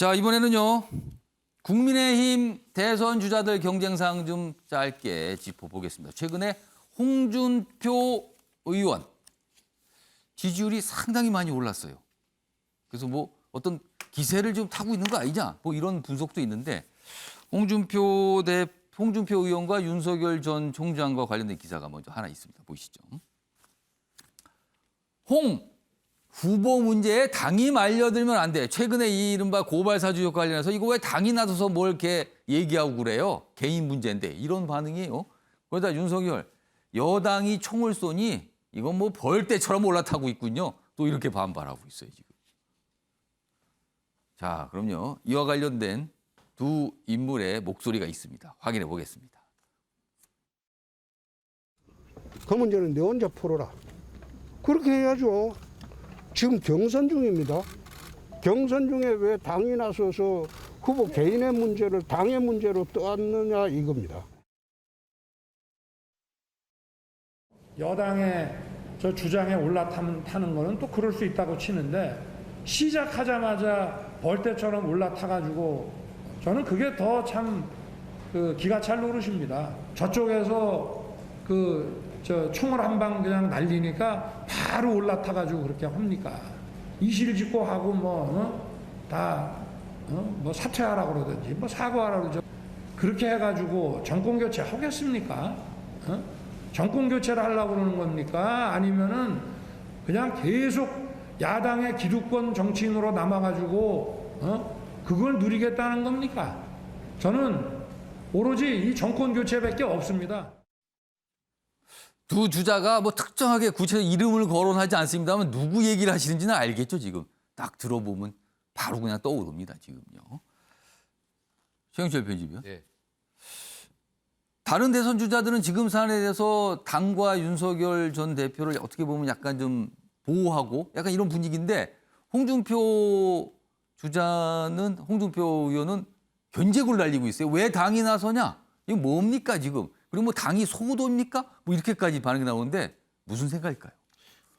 자, 이번에는요. 국민의힘 대선 주자들 경쟁상 좀 짧게 짚어보겠습니다. 최근에 홍준표 의원 지지율이 상당히 많이 올랐어요. 그래서 뭐 어떤 기세를 좀 타고 있는 거 아니냐? 뭐 이런 분석도 있는데 홍준표 의원과 윤석열 전 총장과 관련된 기사가 먼저 하나 있습니다. 보시죠. 홍 후보 문제에 당이 말려들면 안 돼. 최근에 이 이른바 고발 사주 관련해서 이거 왜 당이 나서서 뭘 이렇게 얘기하고 그래요? 개인 문제인데 이런 반응이에요. 그러다 윤석열 여당이 총을 쏘니 이건 뭐 벌떼처럼 올라타고 있군요. 또 이렇게 반발하고 있어요 지금. 자, 그럼요. 이와 관련된 두 인물의 목소리가 있습니다. 확인해 보겠습니다. 그 문제는 내 혼자 풀어라. 그렇게 해야죠. 지금 경선 중입니다. 경선 중에 왜 당이 나서서 후보 개인의 문제를 당의 문제로 떠안느냐 이겁니다. 여당의 저 주장에 올라타는 거는 또 그럴 수 있다고 치는데 시작하자마자 벌떼처럼 올라타가지고 저는 그게 더 참 기가 찰 노릇입니다. 저쪽에서 총을 한 방 그냥 날리니까 바로 올라타가지고 그렇게 합니까? 이실직고하고 뭐 사퇴하라 그러든지 뭐 사과하라 그러죠. 그렇게 해가지고 정권 교체 하겠습니까? 정권 교체를 하려고 그러는 겁니까? 아니면은 그냥 계속 야당의 기득권 정치인으로 남아가지고 그걸 누리겠다는 겁니까? 저는 오로지 이 정권 교체밖에 없습니다. 두 주자가 뭐 특정하게 구체적 이름을 거론하지 않습니다만 누구 얘기를 하시는지는 알겠죠 지금. 딱 들어보면 바로 그냥 떠오릅니다 지금요. 최영철 편집이요. 네. 다른 대선 주자들은 지금 사안에 대해서 당과 윤석열 전 대표를 어떻게 보면 약간 좀 보호하고 약간 이런 분위기인데 홍준표 의원은 견제구를 날리고 있어요. 왜 당이 나서냐? 이거 뭡니까 지금? 그리고 뭐 당이 소도입니까? 뭐 이렇게까지 반응이 나오는데 무슨 생각일까요?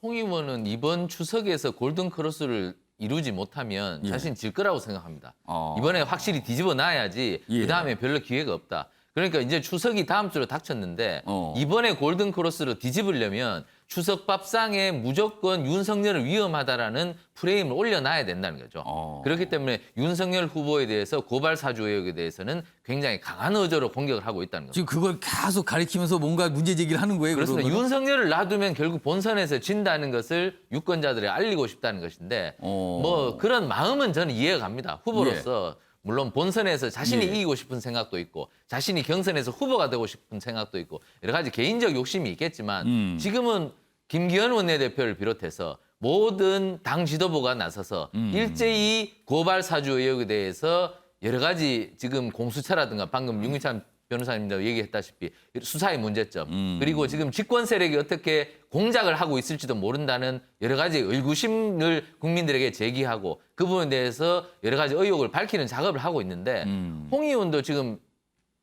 홍 의원은 이번 추석에서 골든 크로스를 이루지 못하면 자신 질 거라고 생각합니다. 이번에 확실히 뒤집어 놔야지 그다음에 별로 기회가 없다. 그러니까 이제 추석이 다음 주로 닥쳤는데 이번에 골든 크로스를 뒤집으려면 추석 밥상에 무조건 윤석열을 위험하다라는 프레임을 올려놔야 된다는 거죠. 그렇기 때문에 윤석열 후보에 대해서 고발 사주 의혹에 대해서는 굉장히 강한 어조로 공격을 하고 있다는 거죠. 지금 그걸 계속 가리키면서 뭔가 문제 제기를 하는 거예요. 그렇습니다. 그러면은? 윤석열을 놔두면 결국 본선에서 진다는 것을 유권자들에 알리고 싶다는 것인데 뭐 그런 마음은 저는 이해가 갑니다. 후보로서 물론 본선에서 자신이 이기고 싶은 생각도 있고 자신이 경선에서 후보가 되고 싶은 생각도 있고 여러 가지 개인적 욕심이 있겠지만 지금은 김기현 원내대표를 비롯해서 모든 당 지도부가 나서서 일제히 고발 사주 의혹에 대해서 여러 가지 지금 공수처라든가 방금 윤기찬 변호사님도 얘기했다시피 수사의 문제점 그리고 지금 집권 세력이 어떻게 공작을 하고 있을지도 모른다는 여러 가지 의구심을 국민들에게 제기하고 그 부분에 대해서 여러 가지 의혹을 밝히는 작업을 하고 있는데 홍 의원도 지금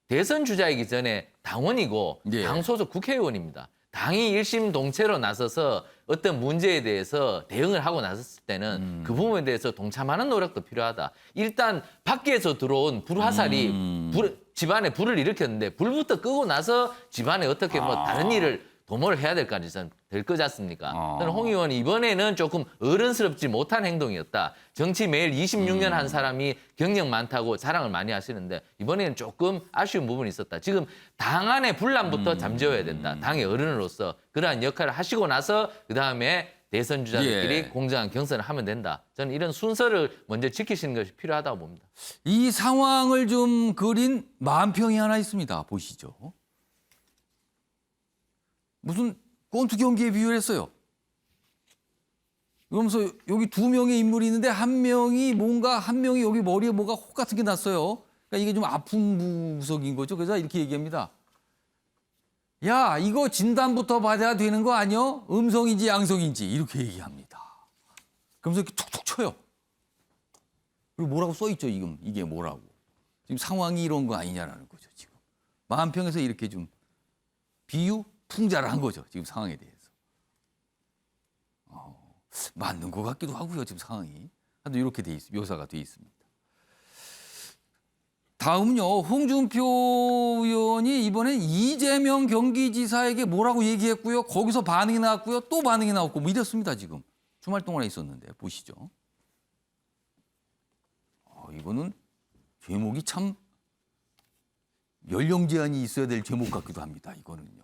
대선 주자이기 전에 당원이고 당 소속 국회의원입니다. 당이 일심동체로 나서서 어떤 문제에 대해서 대응을 하고 나섰을 때는 그 부분에 대해서 동참하는 노력도 필요하다. 일단 밖에서 들어온 불화살이 집안에 불을 일으켰는데 불부터 끄고 나서 집안에 어떻게 뭐 다른 일을 도모를 해야 될까지 저는 될 거지 않습니까? 저는 홍 의원이 이번에는 조금 어른스럽지 못한 행동이었다. 정치 매일 26년 한 사람이 경력 많다고 자랑을 많이 하시는데 이번에는 조금 아쉬운 부분이 있었다. 지금 당 안의 분란부터 잠재워야 된다. 당의 어른으로서 그러한 역할을 하시고 나서 그다음에 대선 주자들끼리 공정한 경선을 하면 된다. 저는 이런 순서를 먼저 지키시는 것이 필요하다고 봅니다. 이 상황을 좀 그린 만평이 하나 있습니다. 보시죠. 무슨 권투 경기에 비유를 했어요. 그러면서 여기 두 명의 인물이 있는데 한 명이 여기 머리에 뭐가 혹 같은 게 났어요. 그러니까 이게 좀 아픈 구석인 거죠. 그래서 이렇게 얘기합니다. 야, 이거 진단부터 받아야 되는 거 아니야? 음성인지 양성인지 이렇게 얘기합니다. 그러면서 이렇게 툭툭 쳐요. 그리고 뭐라고 써 있죠, 지금 이게 뭐라고. 지금 상황이 이런 거 아니냐라는 거죠, 지금. 만평에서 이렇게 좀 비유, 풍자를 한 거죠, 지금 상황에 대해서. 맞는 것 같기도 하고요, 지금 상황이. 이렇게 묘사가 돼 있습니다. 다음은요. 홍준표 의원이 이번엔 이재명 경기지사에게 뭐라고 얘기했고요. 거기서 반응이 나왔고요. 또 반응이 나왔고 뭐 이랬습니다. 지금 주말 동안에 있었는데 보시죠. 이거는 제목이 참 연령 제한이 있어야 될 제목 같기도 합니다. 이거는요.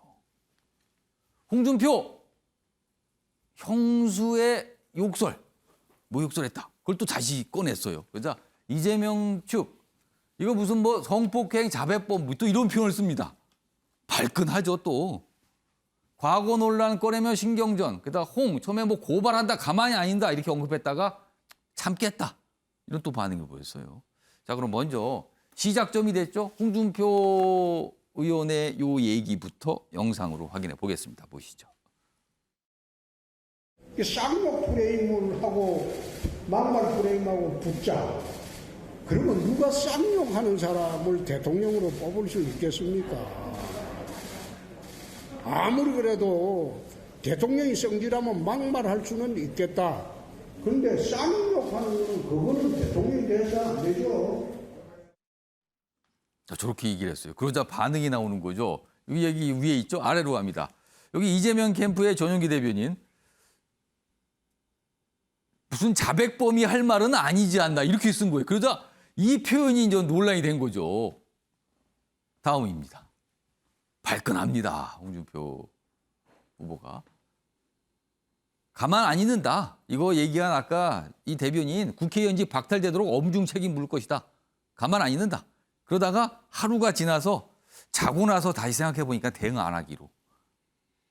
홍준표 형수의 욕설 뭐 욕설했다. 그걸 또 다시 꺼냈어요. 그래서 이재명 측 이거 무슨 뭐 성폭행 자백범 또 이런 표현을 씁니다. 발끈하죠 또. 과거 논란 꺼내며 신경전. 그다가 처음에 뭐 고발한다 가만히 아닌다 이렇게 언급했다가 참겠다. 이런 또 반응을 보였어요. 자 그럼 먼저 시작점이 됐죠. 홍준표 의원의 요 얘기부터 영상으로 확인해 보겠습니다. 보시죠. 쌍욕 프레임을 하고 막말 프레임하고 붙자. 그러면 누가 쌍욕하는 사람을 대통령으로 뽑을 수 있겠습니까? 아무리 그래도 대통령이 성질하면 막말할 수는 있겠다. 그런데 쌍욕하는 거는 그거는 대통령이 돼서 안 되죠. 자, 저렇게 얘기를 했어요. 그러자 반응이 나오는 거죠. 이 얘기 위에 있죠. 아래로 갑니다. 여기 이재명 캠프의 전용기 대변인. 무슨 자백범이 할 말은 아니지 않나 이렇게 쓴 거예요. 그러자 이 표현이 이제 논란이 된 거죠. 다음입니다. 발끈합니다. 홍준표 후보가. 가만 안 있는다. 이거 얘기한 아까 이 대변인 국회의원직 박탈되도록 엄중 책임 물을 것이다. 가만 안 있는다. 그러다가 하루가 지나서 자고 나서 다시 생각해 보니까 대응 안 하기로.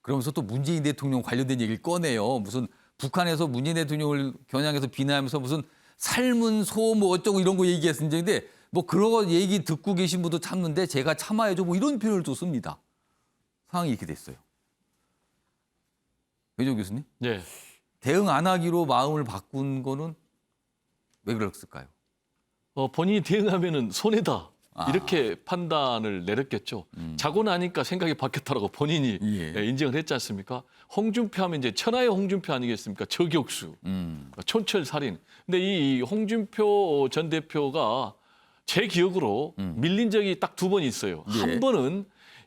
그러면서 또 문재인 대통령 관련된 얘기를 꺼내요. 무슨 북한에서 문재인 대통령을 겨냥해서 비난하면서 무슨 삶은 소 뭐 어쩌고 이런 거 얘기했는데 뭐 그런 거 얘기 듣고 계신 분도 참는데 제가 참아야죠. 뭐 이런 표현을 또 씁니다. 상황이 이렇게 됐어요. 외조 교수님? 네. 대응 안 하기로 마음을 바꾼 거는 왜 그랬을까요? 본인이 대응하면은 손해다. 이렇게 판단을 내렸겠죠. 자고 나니까 생각이 바뀌었다라고 본인이 예. 인정을 했지 않습니까? 홍준표 하면 이제 천하의 홍준표 아니겠습니까? 저격수, 촌철살인. 근데 이 홍준표 전 대표가 제 기억으로 밀린 적이 딱 2번 있어요. 예. 한 번은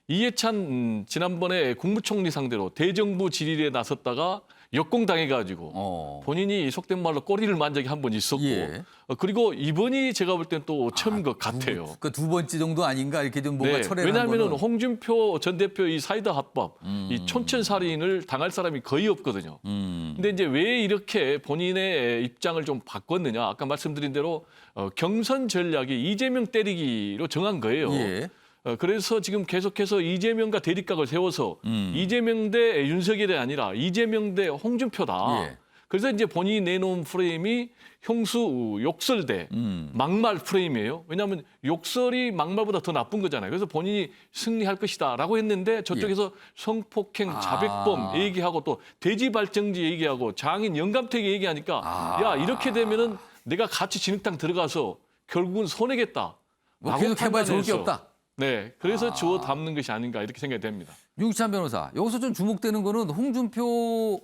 이해찬 지난번에 국무총리 상대로 대정부 질의에 나섰다가 역공당해가지고 본인이 속된 말로 꼬리를 만 적이 한 번 있었고 예. 그리고 이번이 제가 볼 땐 또 처음인 것 같아요. 그러니까 두 번째 정도 아닌가 이렇게 좀 뭔가 철회한 왜냐하면 거는. 홍준표 전 대표 이 사이다 합법, 이 촌철살인을 당할 사람이 거의 없거든요. 근데 이제 왜 이렇게 본인의 입장을 좀 바꿨느냐? 아까 말씀드린 대로 경선 전략이 이재명 때리기로 정한 거예요. 예. 그래서 지금 계속해서 이재명과 대립각을 세워서 이재명 대 윤석열이 아니라 이재명 대 홍준표다. 예. 그래서 이제 본인이 내놓은 프레임이 형수 욕설 대 막말 프레임이에요. 왜냐하면 욕설이 막말보다 더 나쁜 거잖아요. 그래서 본인이 승리할 것이다라고 했는데 저쪽에서 성폭행 자백범 얘기하고 또 돼지발정지 얘기하고 장인 영감택 얘기하니까 야 이렇게 되면은 내가 같이 진흙탕 들어가서 결국은 손해겠다. 뭐 계속 해봐야 좋을 게 없다. 네, 그래서 주워 담는 것이 아닌가 이렇게 생각이 됩니다. 윤기찬 변호사, 여기서 좀 주목되는 거는 홍준표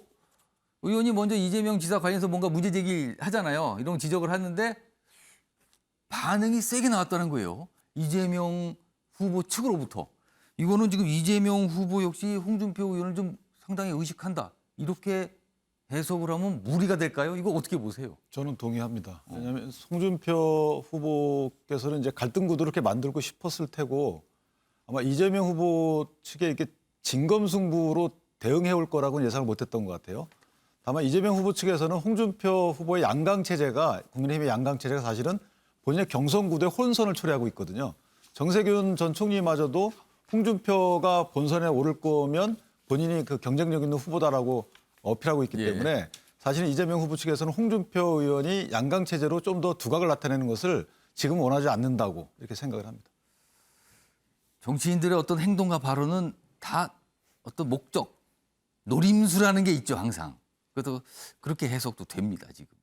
의원이 먼저 이재명 지사 관련해서 뭔가 문제 제기를 하잖아요. 이런 지적을 하는데 반응이 세게 나왔다는 거예요. 이재명 후보 측으로부터. 이거는 지금 이재명 후보 역시 홍준표 의원을 좀 상당히 의식한다. 이렇게 해석을 하면 무리가 될까요? 이거 어떻게 보세요? 저는 동의합니다. 왜냐하면 홍준표 후보께서는 이제 갈등 구도를 이렇게 만들고 싶었을 테고 아마 이재명 후보 측에 이렇게 진검승부로 대응해 올 거라고는 예상을 못했던 것 같아요. 다만 이재명 후보 측에서는 홍준표 후보의 양강 체제가 국민의힘의 양강 체제가 사실은 본인의 경선 구도에 혼선을 초래하고 있거든요. 정세균 전 총리마저도 홍준표가 본선에 오를 거면 본인이 그 경쟁력 있는 후보다라고 어필하고 있기 때문에 사실 이재명 후보 측에서는 홍준표 의원이 양강 체제로 좀 더 두각을 나타내는 것을 지금 원하지 않는다고 이렇게 생각을 합니다. 정치인들의 어떤 행동과 발언은 다 어떤 목적, 노림수라는 게 있죠, 항상. 그래도 그렇게 해석도 됩니다, 지금.